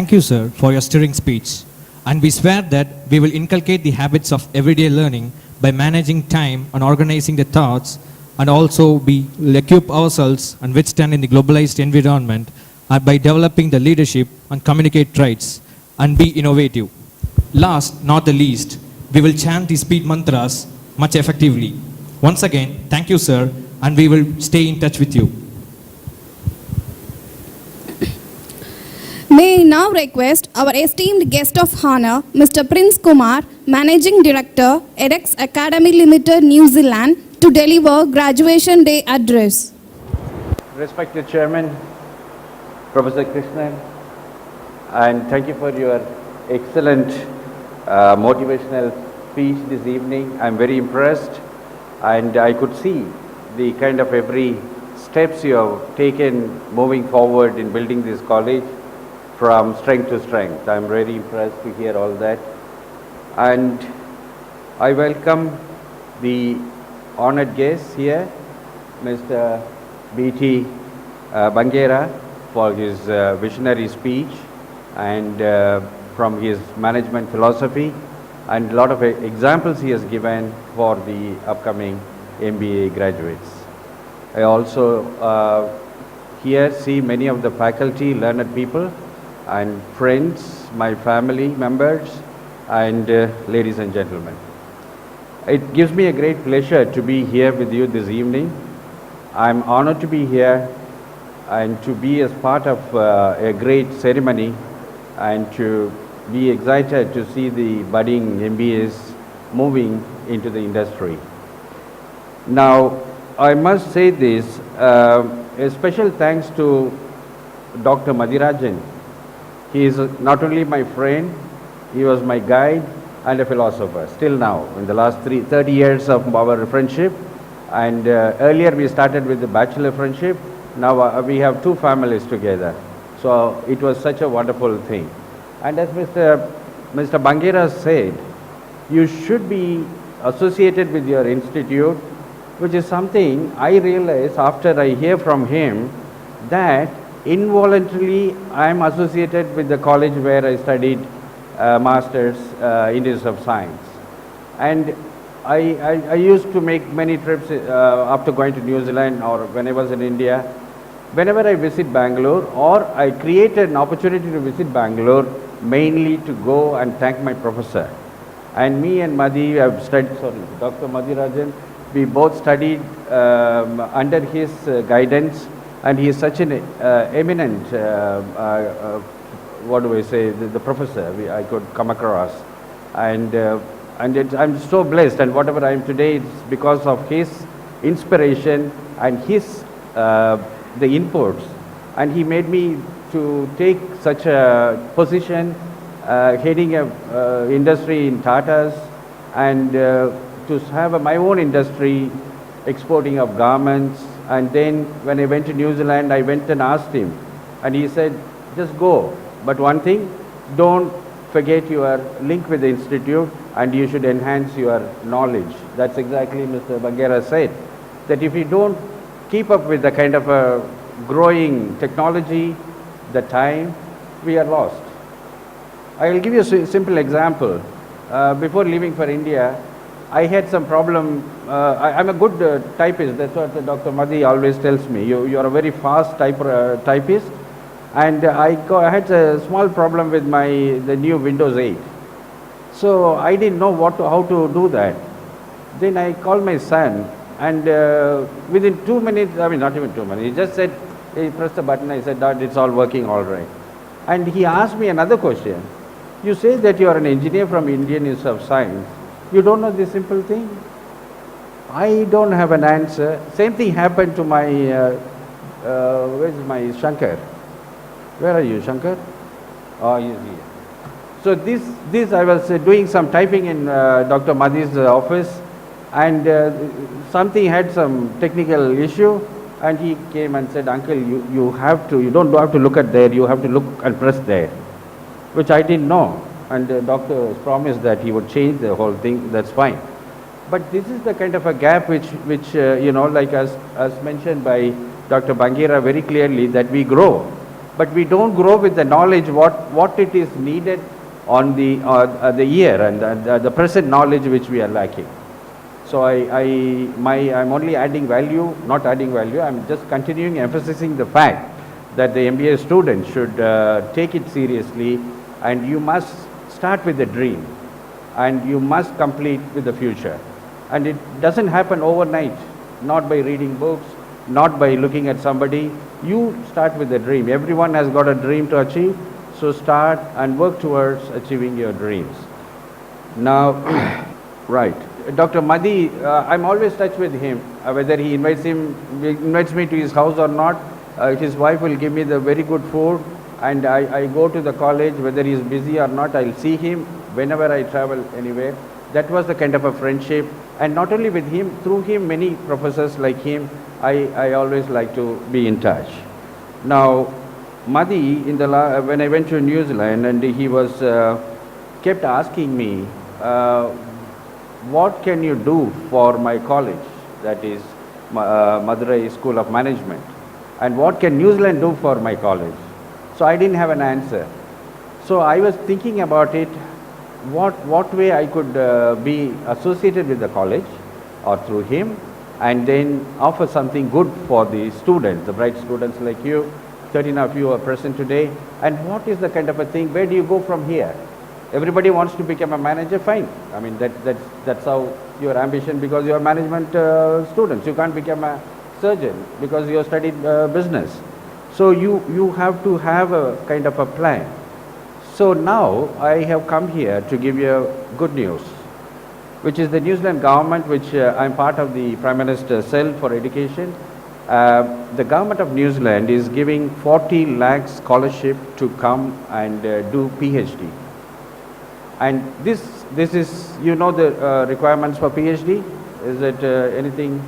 Thank you, sir, for your stirring speech. And we swear that we will inculcate the habits of everyday learning by managing time and organizing the thoughts, and also will equip ourselves and withstand in the globalized environment, and by developing the leadership and communicate traits and be innovative. Last, not the least, we will chant the speed mantras much effectively. Once again, thank you, sir, and we will stay in touch with you. May I now request our esteemed guest of honor, Mr. Prince Kumar, Managing Director, edX Academy Limited, New Zealand, to deliver graduation day address. Respected Chairman, Professor Krishnan, and thank you for your excellent motivational speech this evening. I'm very impressed, and I could see the kind of every steps you have taken moving forward in building this college from strength to strength. I'm very impressed to hear all that, and I welcome the honored guests here, Mr. B.T. Bangera, for his visionary speech and from his management philosophy, and a lot of examples he has given for the upcoming MBA graduates. I also here see many of the faculty, learned people, and friends, my family members, and ladies and gentlemen. It gives me a great pleasure to be here with you this evening. I'm honored to be here and to be as part of a great ceremony, and to be excited to see the budding MBAs moving into the industry. Now, I must say this, a special thanks to Dr. Madirajan. He is not only my friend, he was my guide and a philosopher, still now, in the last 30 years of our friendship. And earlier we started with the bachelor friendship, now we have two families together. So it was such a wonderful thing. And as Mr. Bangera said, you should be associated with your institute, which is something I realize after I hear from him, that involuntarily I am associated with the college where I studied Masters in Institute of Science. And I used to make many trips after going to New Zealand or when I was in India. Whenever I visit Bangalore, or I created an opportunity to visit Bangalore, mainly to go and thank my professor. And me and Madhi have studied, Dr. Madhirajan, we both studied under his guidance, and he is such an eminent, what do I say, the professor I could come across. And I'm so blessed, and whatever I am today, it's because of his inspiration and his the inputs, and he made me to take such a position, heading a industry in Tatas, and to have my own industry, exporting of garments. And then when I went to New Zealand, I went and asked him, and he said, just go, but one thing, don't forget your link with the institute, and you should enhance your knowledge. That's exactly Mr. Bangera said, that if you don't keep up with the kind of a growing technology, the time, we are lost. I will give you a simple example. Before leaving for India, I had some problem. I'm a good typist. That's what Dr. Madhi always tells me. You are a very fast typist. And I had a small problem with the new Windows 8. So I didn't know how to do that. Then I called my son, and within 2 minutes, I mean not even 2 minutes, he just said, he pressed the button, I said, Dad, it's all working all right. And he asked me another question. You say that you are an engineer from Indian Institute of Science. You don't know this simple thing? I don't have an answer. Same thing happened to my, where's my Shankar? Where are you, Shankar? Oh, he's here. So this I was doing some typing in Dr. Madhi's office, and something had some technical issue, and he came and said, Uncle, you don't have to look at there, you have to look and press there, which I didn't know. And the doctor promised that he would change the whole thing, that's fine. But this is the kind of a gap which like as mentioned by Dr. Bangera very clearly, that we grow. but we don't grow with the knowledge what it is needed on the year and the present knowledge which we are lacking. So I'm only adding value, not adding value, I'm just continuing emphasizing the fact that the MBA student should take it seriously, and you must start with the dream and you must complete with the future. And it doesn't happen overnight, not by reading books, not by looking at somebody. You start with the dream. Everyone has got a dream to achieve, so start and work towards achieving your dreams. Now, right, Dr. Madi, I'm always touch with him, whether he invites me to his house or not. His wife will give me the very good food, and I go to the college, whether he's busy or not, I'll see him whenever I travel anywhere. That was the kind of a friendship, and not only with him, through him, many professors like him, I always like to be in touch. Now, Madi, when I went to New Zealand, and he was kept asking me, what can you do for my college, that is Madurai School of Management, and what can New Zealand do for my college? So I didn't have an answer. So I was thinking about it, what way I could be associated with the college or through him, and then offer something good for the students, the bright students like you. 13 of you are present today. And what is the kind of a thing, where do you go from here? Everybody wants to become a manager, fine. I mean, that's how your ambition, because you are management students. You can't become a surgeon because you have studied business. So you have to have a kind of a plan. So now I have come here to give you good news, which is the New Zealand government, which I'm part of the Prime Minister's Cell for Education. The government of New Zealand is giving 40 lakh scholarship to come and do PhD. And this is, you know, the requirements for PhD. Is it anything?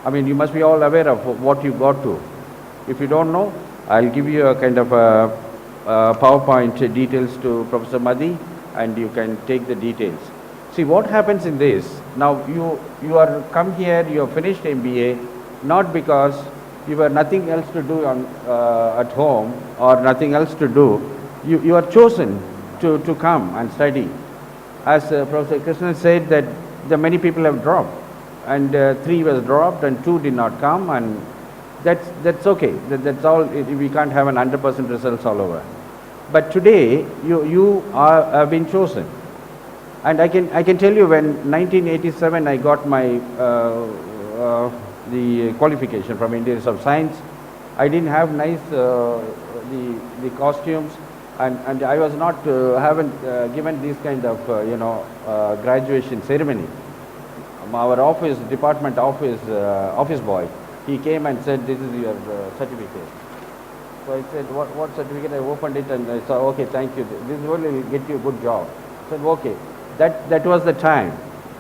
I mean, you must be all aware of what you got to. If you don't know, I'll give you a kind of a PowerPoint details to Professor Madi, and you can take the details. See what happens in this. Now you are come here, you have finished MBA, not because you have nothing else to do at home or nothing else to do. You are chosen to come and study. As Professor Krishnan said, that the many people have dropped, and 3 was dropped and 2 did not come, and that's okay. That's all. We can't have an 100% results all over. But today you have been chosen, and I can tell you, when 1987 I got my the qualification from Indian Institute of Science, I didn't have nice the costumes, and I was not haven't given this kind of graduation ceremony. Our department office boy, he came and said, "This is your certificate." So I said, what certificate? I opened it and I saw, okay, thank you. This will get you a good job. I said, okay, that was the time.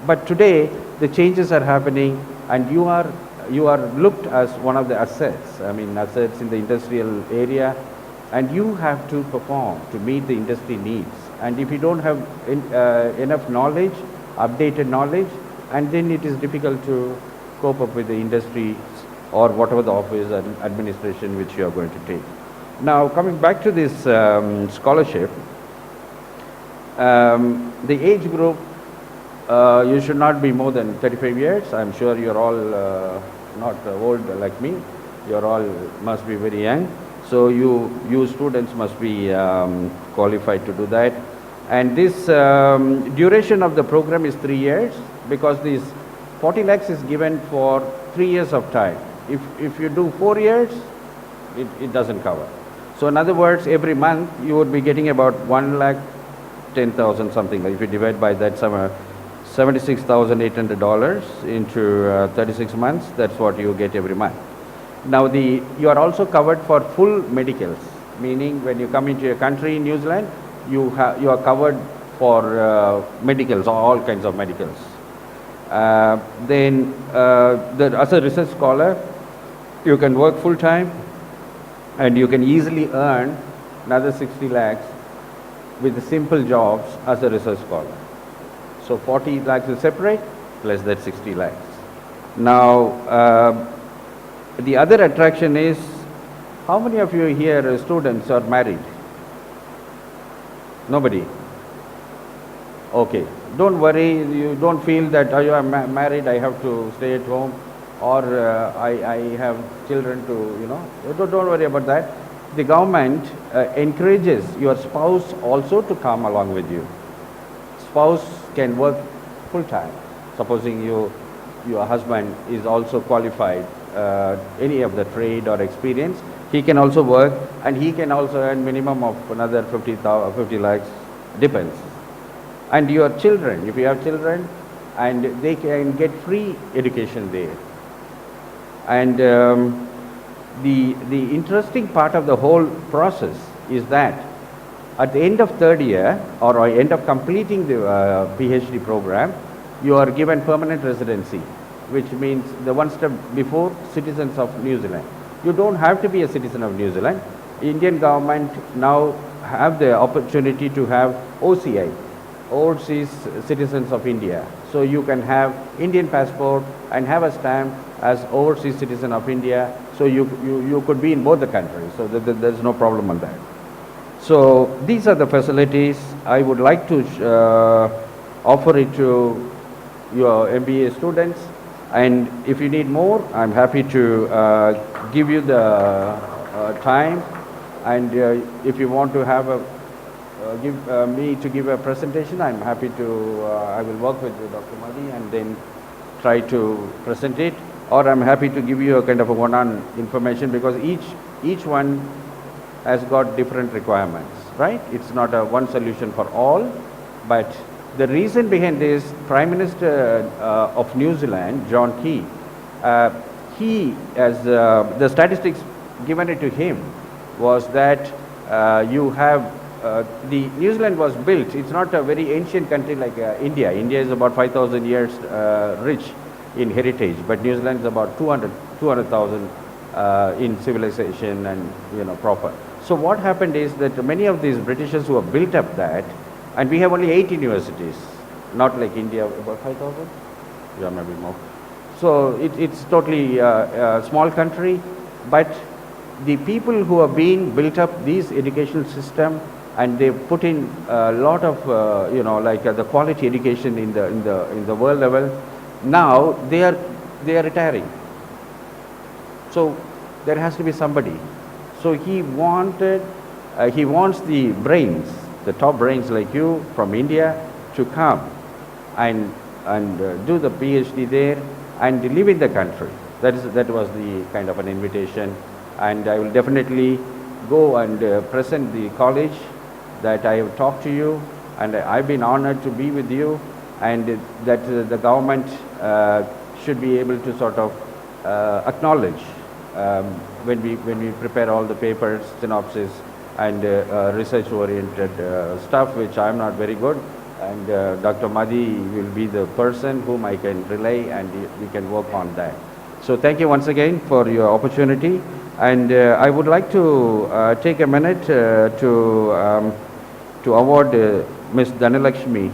But today the changes are happening, and you are looked as one of the assets. I mean, assets in the industrial area, and you have to perform to meet the industry needs. And if you don't have enough knowledge, updated knowledge, and then it is difficult to cope up with the industry or whatever the office and administration which you are going to take. Now, coming back to this scholarship, the age group, you should not be more than 35 years. I'm sure you're all not old like me. You're all must be very young. So you students must be qualified to do that. And this duration of the program is 3 years, because this 40 lakhs is given for 3 years of time. If you do 4 years, it doesn't cover. So in other words, every month you would be getting about 1,10,000 something. If you divide by that, $76,800 into 36 months, that's what you get every month. Now you are also covered for full medicals, meaning when you come into your country in New Zealand, you are covered for medicals, all kinds of medicals. Then as a research scholar, you can work full time, and you can easily earn another 60 lakhs with the simple jobs as a research scholar. So 40 lakhs is separate, plus that 60 lakhs. Now, the other attraction is How many of you here students are married? Nobody? Okay. Don't worry, you don't feel that oh, you are married, I have to stay at home, or I have children to, don't worry about that. The government encourages your spouse also to come along with you. Spouse can work full time. Supposing your husband is also qualified, any of the trade or experience, he can also work, and he can also earn minimum of another 50 lakhs, depends. And your children, if you have children, and they can get free education there. And the interesting part of the whole process is that at the end of third year or end of completing the PhD program, you are given permanent residency, which means the one step before citizens of New Zealand. You don't have to be a citizen of New Zealand. Indian government now have the opportunity to have OCI, Overseas Citizens of India. So you can have Indian passport and have a stamp as overseas citizen of India. So you could be in both the countries. So there's no problem on that. So these are the facilities. I would like to offer it to your MBA students. And if you need more, I'm happy to give you the time. And if you want to have a me to give a presentation, I'm happy to, I will work with Dr. Madi and then try to present it, or I'm happy to give you a kind of a one-on information, because each one has got different requirements, right? It's not a one solution for all, but the reason behind this, Prime Minister of New Zealand, John Key, he, as the statistics given it to him, was that you have the New Zealand was built. It's not a very ancient country like India. India is about 5,000 years rich in heritage, but New Zealand is about 200,000 in civilization and proper. So what happened is that many of these Britishers who have built up that, and we have only 8 universities, not like India, about 5,000? Yeah, maybe more. So it's totally a small country, but the people who have been built up these educational system, and they put in a lot of the quality education in the world level. Now they are retiring. So there has to be somebody. So he wants the brains, the top brains like you from India, to come and do the PhD there and live in the country. That was the kind of an invitation, and I will definitely go and present the college that I have talked to you, and I've been honored to be with you, and that the government should be able to sort of acknowledge when we prepare all the papers, synopsis, and research-oriented stuff, which I'm not very good, and Dr. Madi will be the person whom I can relay, and we can work on that. So thank you once again for your opportunity, and I would like to take a minute to award Ms. Dhanalakshmi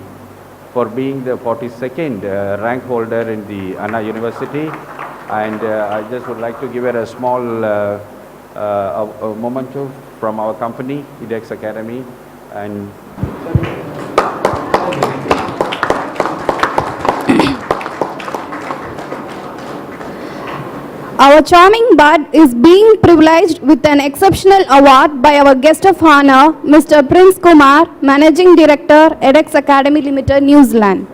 for being the 42nd rank holder in the Anna University, and I just would like to give her a small memento from our company, edX Academy, and Our charming bud is being privileged with an exceptional award by our guest of honor, Mr. Prince Kumar, Managing Director, edX Academy Limited, New Zealand.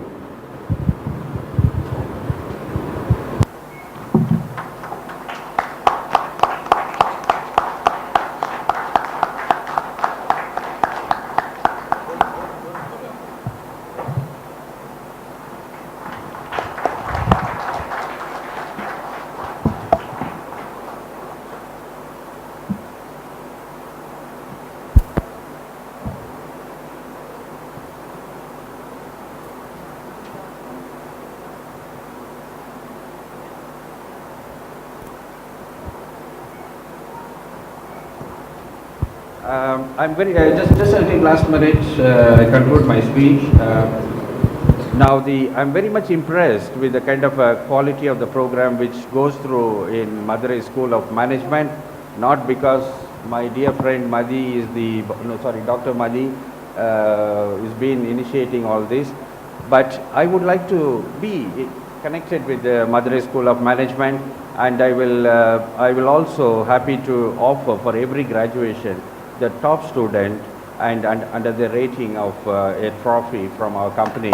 I'm very just I think last minute I conclude my speech. I'm very much impressed with the kind of quality of the program which goes through in Madurai School of Management. not because my dear friend Madhi is Dr. Madhi is been initiating all this, but I would like to be connected with the Madurai School of Management, and I will also happy to offer for every graduation the top student and under the rating of a trophy from our company,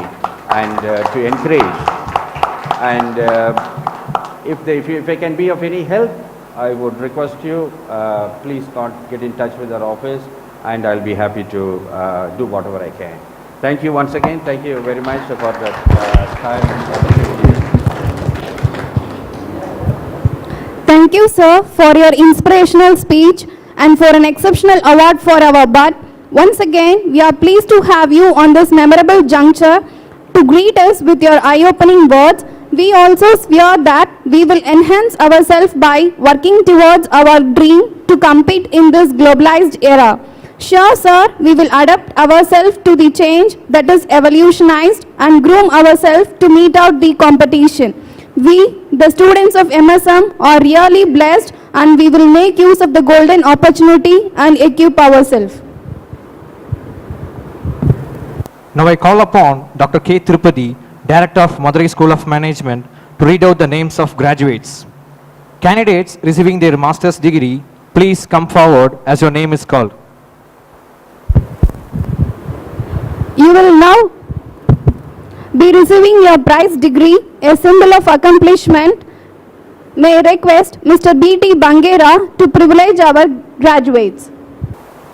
and to encourage. And if I can be of any help, I would request you, please get in touch with our office, and I'll be happy to do whatever I can. Thank you once again. Thank you very much for the time and opportunity. Thank you, sir, for your inspirational speech and for an exceptional award for our bud. Once again, we are pleased to have you on this memorable juncture to greet us with your eye-opening words. We also swear that we will enhance ourselves by working towards our dream to compete in this globalized era. Sure, sir, we will adapt ourselves to the change that is evolutionized and groom ourselves to meet out the competition. We, the students of MSM, are really blessed, and we will make use of the golden opportunity and equip ourselves. Now I call upon Dr. K. Tirupati, Director of Madurai School of Management, to read out the names of graduates. Candidates receiving their master's degree, please come forward as your name is called. You will now be receiving your prize degree, a symbol of accomplishment. May I request Mr. B.T. Bangera to privilege our graduates.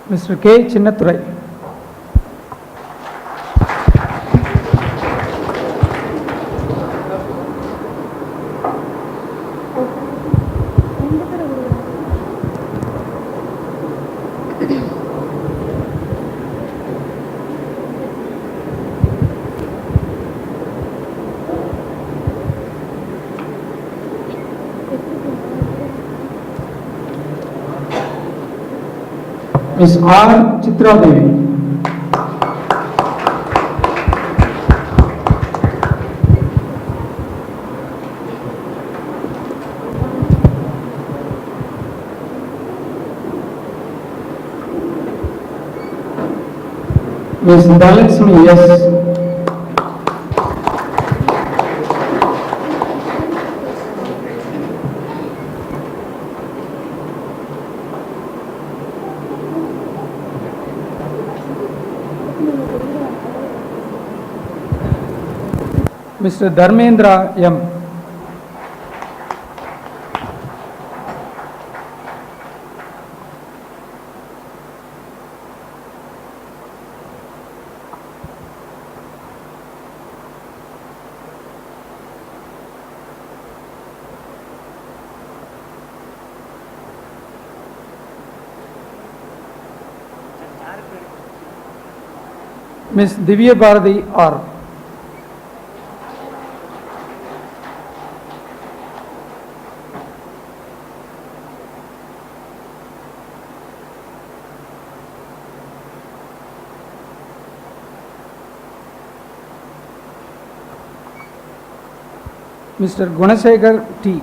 Mr. K. Chinnathurai. Ms. R. Chitra Devi. Ms. Dhalakshmi S. Mr. Dharmendra M. Ms. Divya Bharati R. Mr. Gunasekar T.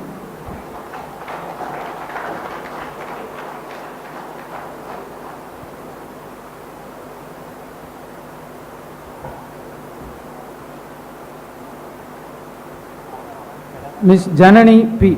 Ms. Janani P.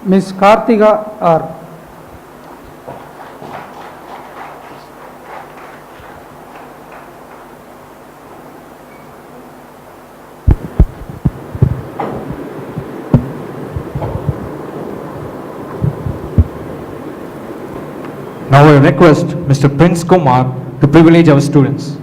Ms. Kartika R. Now I request Mr. Prince Kumar to privilege our students.